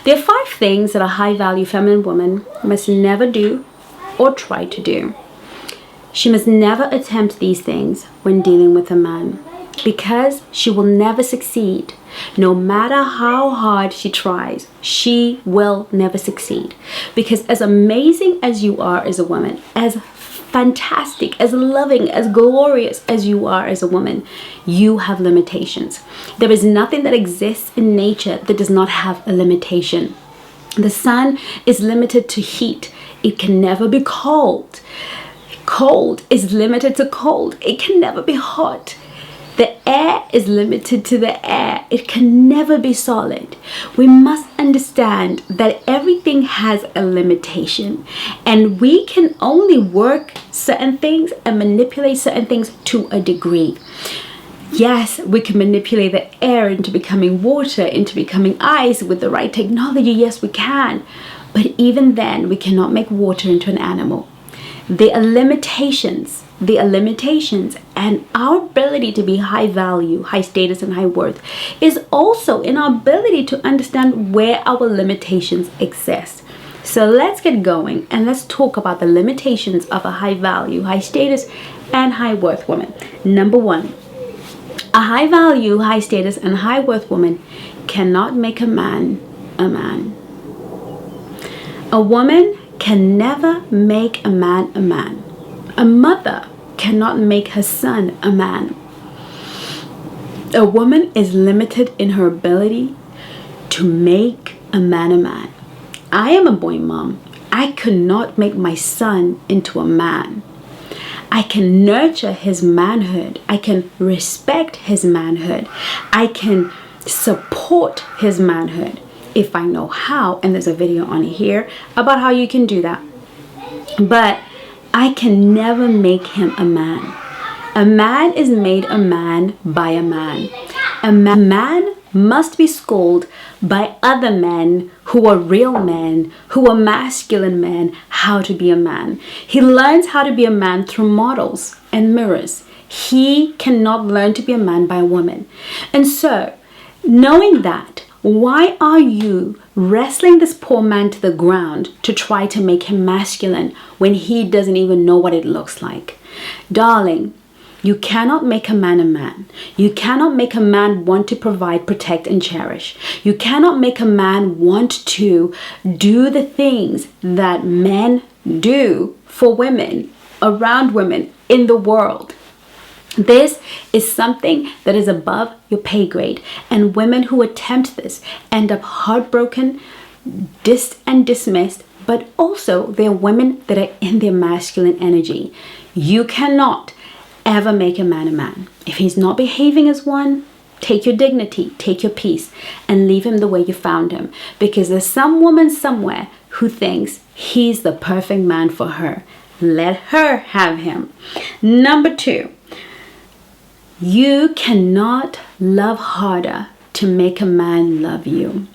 There are 5 things that a high-value feminine woman must never do or try to do. She must never attempt these things when dealing with a man, because she will never succeed. No matter how hard she tries, she will never succeed. Because as amazing as you are as a woman, as fantastic, as loving, as glorious as you are as a woman, you have limitations. There is nothing that exists in nature that does not have a limitation. The sun is limited to heat. It can never be cold. Cold is limited to cold. It can never be hot. The air is limited to the air. It can never be solid. We must understand that everything has a limitation, and we can only work certain things and manipulate certain things to a degree. Yes, we can manipulate the air into becoming water, into becoming ice with the right technology. Yes, we can. But even then, we cannot make water into an animal. There are limitations. And our ability to be high value, high status, and high worth is also in our ability to understand where our limitations exist. So let's get going and let's talk about the limitations of a high value, high status, and high worth woman. Number 1, a high value, high status, and high worth woman cannot make a man a man. A woman can never make a man a man. A mother cannot make her son a man. A woman is limited in her ability to make a man a man. I am a boy mom. I could not make my son into a man. I can nurture his manhood. I can respect his manhood. I can support his manhood if I know how, and there's a video on here about how you can do that. But I can never make him a man. A man is made a man by a man. A man must be schooled by other men who are real men, who are masculine men, how to be a man. He learns how to be a man through models and mirrors. He cannot learn to be a man by a woman. And so, knowing that, why are you wrestling this poor man to the ground to try to make him masculine when he doesn't even know what it looks like? Darling, you cannot make a man a man. You cannot make a man want to provide, protect, and cherish. You cannot make a man want to do the things that men do for women, around women, in the world. This is something that is above your pay grade, and women who attempt this end up heartbroken, dismissed, but also they're women that are in their masculine energy. You cannot ever make a man a man. If he's not behaving as one, take your dignity, take your peace, and leave him the way you found him, because there's some woman somewhere who thinks he's the perfect man for her. Let her have him. Number 2, you cannot love harder to make a man love you.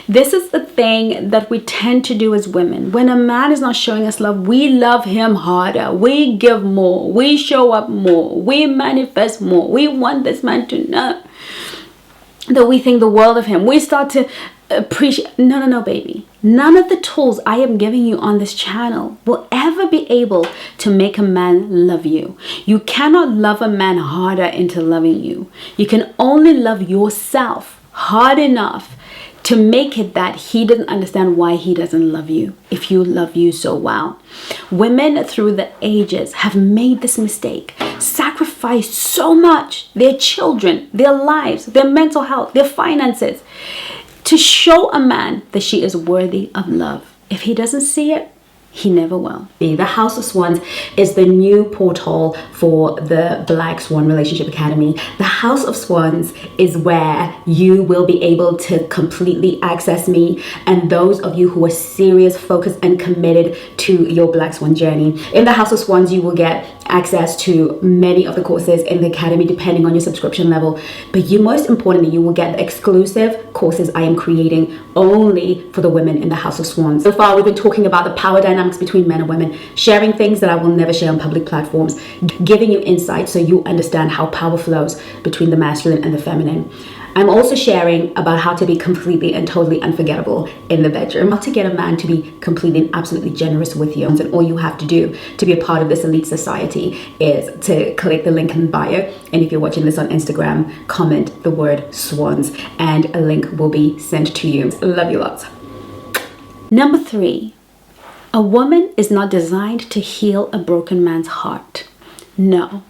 This is the thing that we tend to do as women. When a man is not showing us love, we love him harder. We give more. We show up more. We manifest more. We want this man to know that we think the world of him. We start to appreciate. No, baby. None of the tools I am giving you on this channel will ever be able to make a man love you. You cannot love a man harder into loving you. You can only love yourself hard enough to make it that he doesn't understand why he doesn't love you if you love you so well. Women through the ages have made this mistake, sacrificed so much, their children, their lives, their mental health, their finances, to show a man that she is worthy of love. If he doesn't see it, he never will. The House of Swans is the new portal for the Black Swan Relationship Academy. The House of Swans is where you will be able to completely access me and those of you who are serious, focused, and committed to your Black Swan journey. In the House of Swans, you will get access to many of the courses in the academy depending on your subscription level, but most importantly, you will get the exclusive courses I am creating only for the women in the House of Swans. So far, we've been talking about the power dynamics between men and women, sharing things that I will never share on public platforms, giving you insight so you understand how power flows between the masculine and the feminine. I'm also sharing about how to be completely and totally unforgettable in the bedroom, how to get a man to be completely and absolutely generous with you. And all you have to do to be a part of this elite society is to click the link in bio. And if you're watching this on Instagram, comment the word swans and a link will be sent to you. Love you lots. Number 3, a woman is not designed to heal a broken man's heart. No,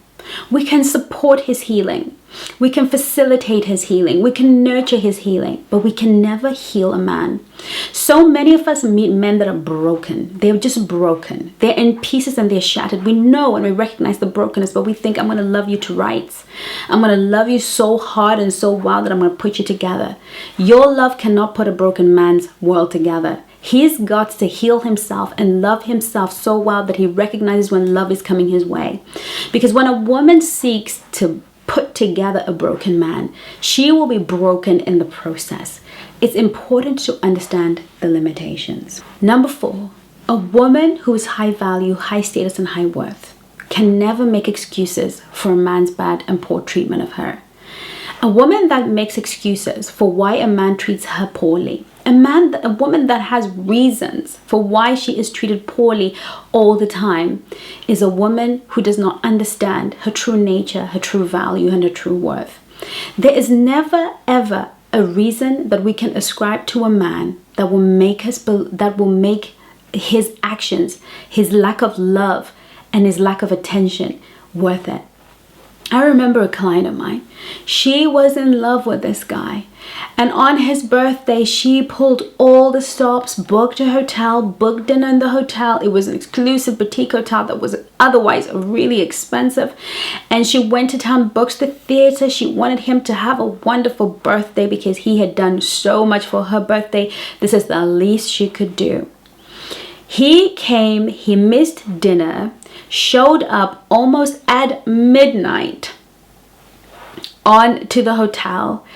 we can support his healing. We can facilitate his healing. We can nurture his healing, but we can never heal a man. So many of us meet men that are broken. They're just broken. They're in pieces and they're shattered. We know and we recognize the brokenness, but we think, I'm going to love you to rights. I'm going to love you so hard and so well that I'm going to put you together. Your love cannot put a broken man's world together. He's got to heal himself and love himself so well that he recognizes when love is coming his way. Because when a woman seeks to put together a broken man, she will be broken in the process. It's important to understand the limitations. Number 4, a woman who is high value, high status, and high worth can never make excuses for a man's bad and poor treatment of her. A woman that makes excuses for why a man treats her poorly, a woman that has reasons for why she is treated poorly all the time, is a woman who does not understand her true nature, her true value, and her true worth. There is never ever a reason that we can ascribe to a man that will make his actions, his lack of love, and his lack of attention worth it. I remember a client of mine. She was in love with this guy. And on his birthday, she pulled all the stops, booked a hotel, booked dinner in the hotel. It was an exclusive boutique hotel that was otherwise really expensive. And she went to town, booked the theater. She wanted him to have a wonderful birthday because he had done so much for her birthday. This is the least she could do. He came, he missed dinner, showed up almost at midnight on to the hotel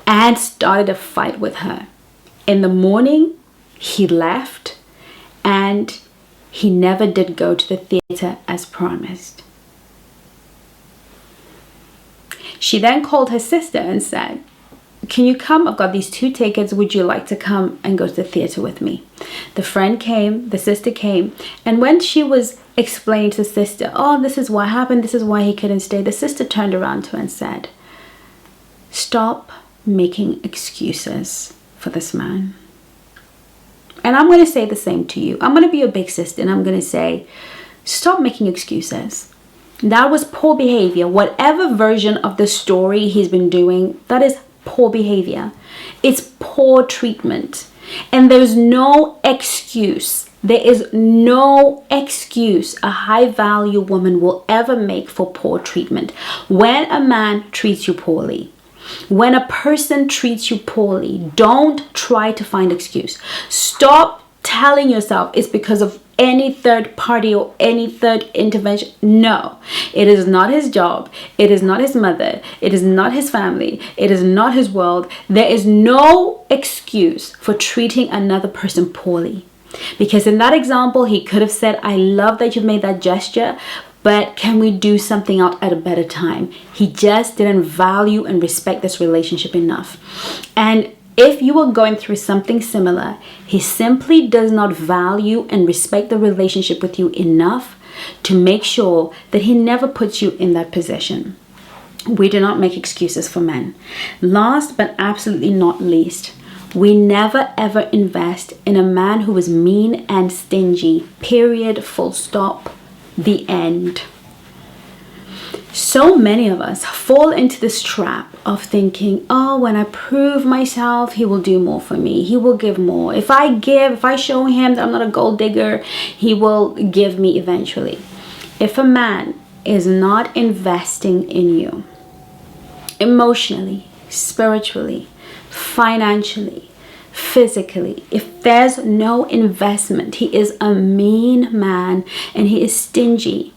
and started a fight with her. In the morning, he left and he never did go to the theater as promised. She then called her sister and said, can you come? I've got these 2 tickets. Would you like to come and go to the theater with me? The friend came, the sister came, and when she was explaining to the sister, oh, this is what happened, this is why he couldn't stay, the sister turned around to her and said, stop making excuses for this man. And I'm going to say the same to you. I'm going to be your big sister and I'm going to say, stop making excuses. That was poor behavior. Whatever version of the story he's been doing, that is poor behavior. It's poor treatment. And there's no excuse. There is no excuse a high value woman will ever make for poor treatment. When a man treats you poorly, when a person treats you poorly, don't try to find excuse. Stop telling yourself it's because of any third party or any third intervention. No, it is not his job. It is not his mother. It is not his family. It is not his world. There is no excuse for treating another person poorly. Because in that example, he could have said, I love that you've made that gesture, but can we do something out at a better time? He just didn't value and respect this relationship enough. And if you are going through something similar, he simply does not value and respect the relationship with you enough to make sure that he never puts you in that position. We do not make excuses for men. Last but absolutely not least, we never ever invest in a man who is mean and stingy. Period. Full stop. The end. So many of us fall into this trap of thinking, oh, when I prove myself, he will do more for me. He will give more. If I show him that I'm not a gold digger, he will give me eventually. If a man is not investing in you emotionally, spiritually, financially, physically, if there's no investment, he is a mean man and he is stingy.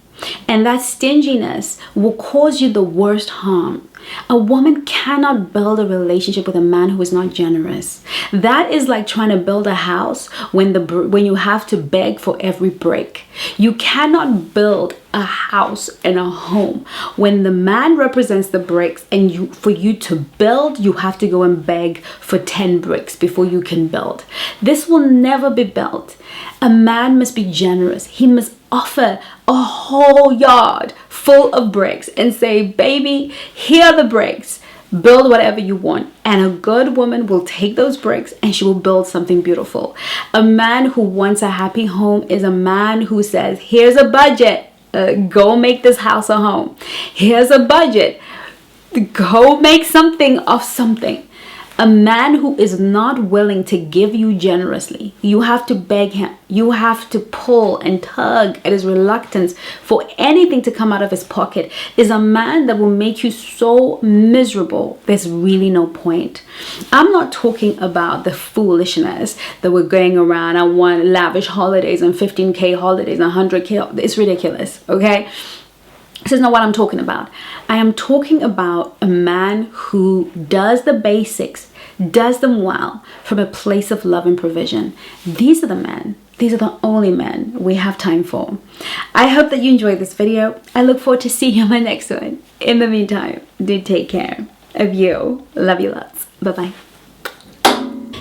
And that stinginess will cause you the worst harm. A woman cannot build a relationship with a man who is not generous. That is like trying to build a house when you have to beg for every brick. You cannot build a house and a home when the man represents the bricks, and for you to build, you have to go and beg for 10 bricks before you can build. This will never be built. A man must be generous. He must offer a whole yard full of bricks and say, baby, here are the bricks. Build whatever you want. And a good woman will take those bricks and she will build something beautiful. A man who wants a happy home is a man who says, here's a budget. Go make this house a home. Here's a budget. Go make something of something. A man who is not willing to give you generously, you have to beg him. You have to pull and tug at his reluctance for anything to come out of his pocket, is a man that will make you so miserable. There's really no point. I'm not talking about the foolishness that we're going around. I want lavish holidays and 15K holidays and 100K. It's ridiculous, okay? This is not what I'm talking about. I am talking about a man who does the basics, does them well, from a place of love and provision. These are the men. These are the only men we have time for. I hope that you enjoyed this video. I look forward to seeing you on my next one. In the meantime, do take care of you. Love you lots. Bye-bye.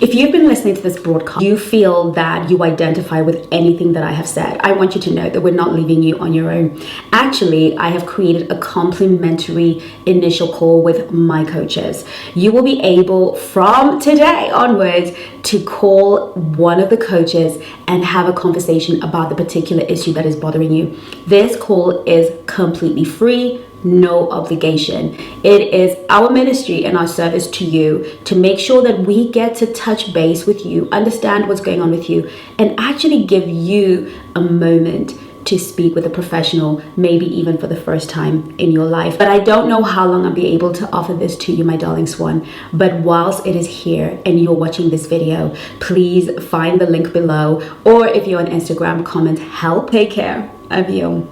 If you've been listening to this broadcast, you feel that you identify with anything that I have said, I want you to know that we're not leaving you on your own. Actually, I have created a complimentary initial call with my coaches. You will be able from today onwards to call one of the coaches and have a conversation about the particular issue that is bothering you. This call is completely free. No obligation. It is our ministry and our service to you to make sure that we get to touch base with you, understand what's going on with you, and actually give you a moment to speak with a professional, maybe even for the first time in your life. But I don't know how long I'll be able to offer this to you, my darling swan. But whilst it is here and you're watching this video, please find the link below, or if you're on Instagram, comment help. Take care of you.